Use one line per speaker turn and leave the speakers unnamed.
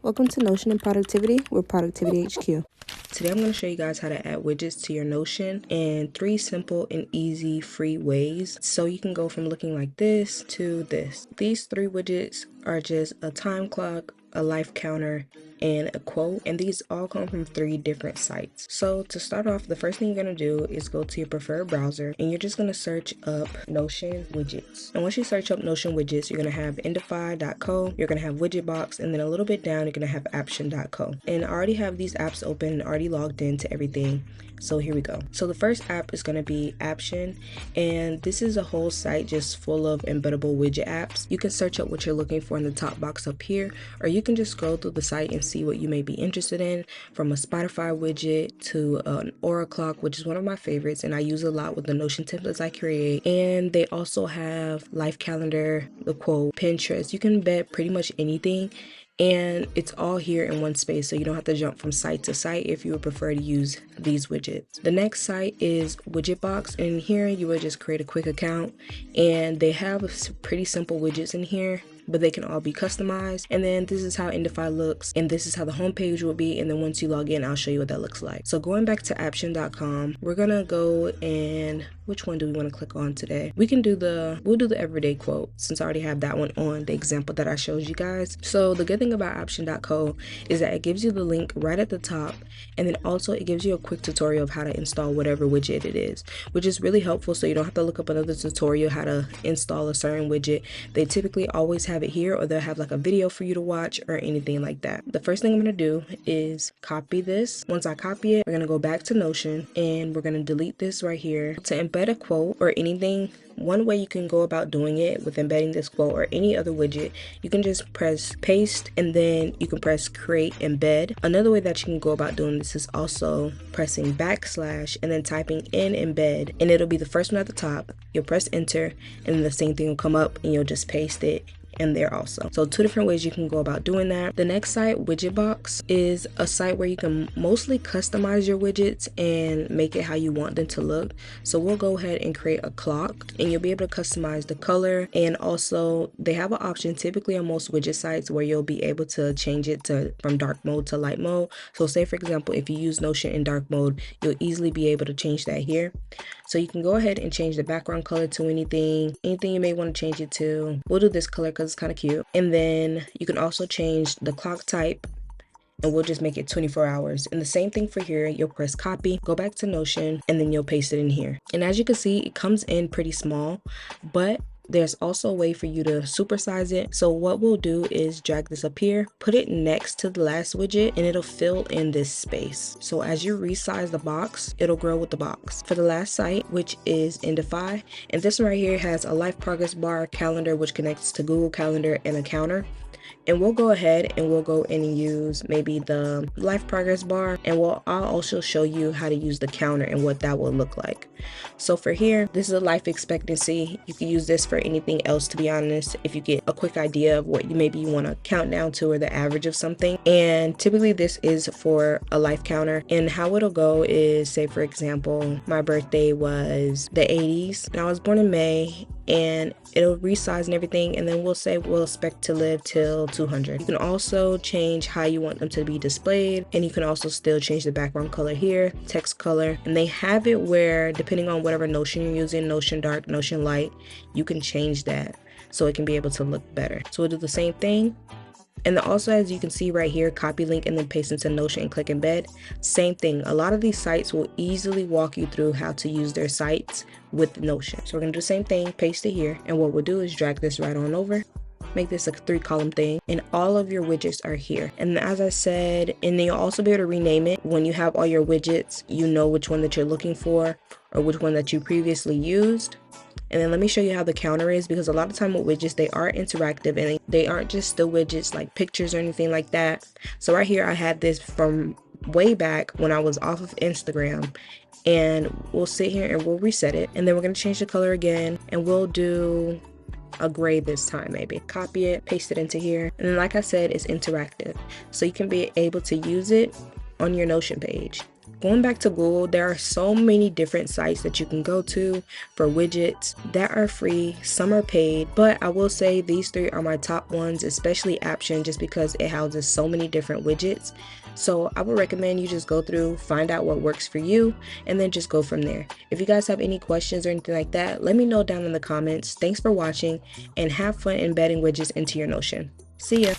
Welcome to Notion and Productivity with Productivity HQ.
Today I'm going to show you guys how to add widgets to your Notion in 3 simple and easy free ways. So you can go from looking like this to this. These 3 widgets are just a time clock, a life counter, and a quote, and these all come from 3 different sites. So to start off, the first thing you're going to do is go to your preferred browser and you're just going to search up Notion widgets. And once you search up Notion widgets, you're going to have endify.co, you're going to have widgetbox, and then a little bit down you're going to have action.co. And I already have these apps open and already logged into everything. So here we go. So the first app is going to be Action, and this is a whole site just full of embeddable widget apps. You can search up what you're looking for in the top box up here, or you can just scroll through the site and see what you may be interested in, from a Spotify widget to an Aura clock, which is one of my favorites and I use a lot with the Notion templates I create. And they also have life calendar, the quote, Pinterest. You can embed pretty much anything, and it's all here in one space, so you don't have to jump from site to site if you would prefer to use these widgets. The next site is Widgetbox, and here you would just create a quick account, and they have pretty simple widgets in here, but they can all be customized. And then this is how Endify looks, and this is how the homepage will be, and then once you log in, I'll show you what that looks like. So going back to action.com, we're gonna go and which one do we want to click on today? We'll do the everyday quote, since I already have that one on the example that I showed you guys. So the good thing about action.co is that it gives you the link right at the top, and then also it gives you a quick tutorial of how to install whatever widget it is, which is really helpful, so you don't have to look up another tutorial how to install a certain widget. They typically always have it here, or they'll have like a video for you to watch or anything like that. The first thing I'm going to do is copy this. Once I copy it, we're going to go back to Notion and we're going to delete this right here. To embed a quote or anything, one way you can go about doing it with embedding this quote or any other widget, you can just press paste and then you can press create embed. Another way that you can go about doing this is also pressing backslash and then typing in embed, and it'll be the first one at the top. You'll press enter and then the same thing will come up and you'll just paste it in there also. So 2 different ways you can go about doing that. The next site, Widgetbox, is a site where you can mostly customize your widgets and make it how you want them to look. So we'll go ahead and create a clock, and you'll be able to customize the color, and also they have an option typically on most widget sites where you'll be able to change it from dark mode to light mode. So say for example, if you use Notion in dark mode, you'll easily be able to change that here. So you can go ahead and change the background color to anything you may want to change it to. We'll do this color because it's kind of cute. And then you can also change the clock type, and we'll just make it 24 hours. And the same thing for here, you'll press copy, go back to Notion, and then you'll paste it in here. And as you can see, it comes in pretty small, but there's also a way for you to supersize it. So what we'll do is drag this up here, put it next to the last widget, and it'll fill in this space. So as you resize the box, it'll grow with the box. For the last site, which is Endify, and this one right here has a life progress bar, calendar, which connects to Google Calendar, and a counter. And we'll go ahead and we'll go in and use maybe the life progress bar, and I'll also show you how to use the counter and what that will look like. So for here, this is a life expectancy. You can use this for anything else, to be honest, if you get a quick idea of what you want to count down to, or the average of something. And typically this is for a life counter, and how it'll go is, say for example, my birthday was the 80s and I was born in May, and it'll resize and everything, and then we'll say we'll expect to live till 200. You can also change how you want them to be displayed, and you can also still change the background color here, text color, and they have it where depending on whatever Notion you're using, Notion dark, Notion light, you can change that so it can be able to look better. So we'll do the same thing. And then also, as you can see right here, copy link and then paste into Notion and click embed. Same thing. A lot of these sites will easily walk you through how to use their sites with Notion. So we're going to do the same thing, paste it here. And what we'll do is drag this right on over, make this a 3-column thing, and all of your widgets are here. And as I said, and then you'll also be able to rename it. When you have all your widgets, you know which one that you're looking for or which one that you previously used. And then let me show you how the counter is, because a lot of time with widgets, they are interactive and they aren't just still widgets like pictures or anything like that. So right here, I had this from way back when I was off of Instagram, and we'll sit here and we'll reset it. And then we're going to change the color again, and we'll do a gray this time, maybe. Copy it, paste it into here. And then like I said, it's interactive. So you can be able to use it on your Notion page. Going back to Google, there are so many different sites that you can go to for widgets that are free, some are paid, but I will say these three are my top ones, especially Aption, just because it houses so many different widgets. So I would recommend you just go through, find out what works for you, and then just go from there. If you guys have any questions or anything like that, let me know down in the comments. Thanks for watching, and have fun embedding widgets into your Notion. See ya!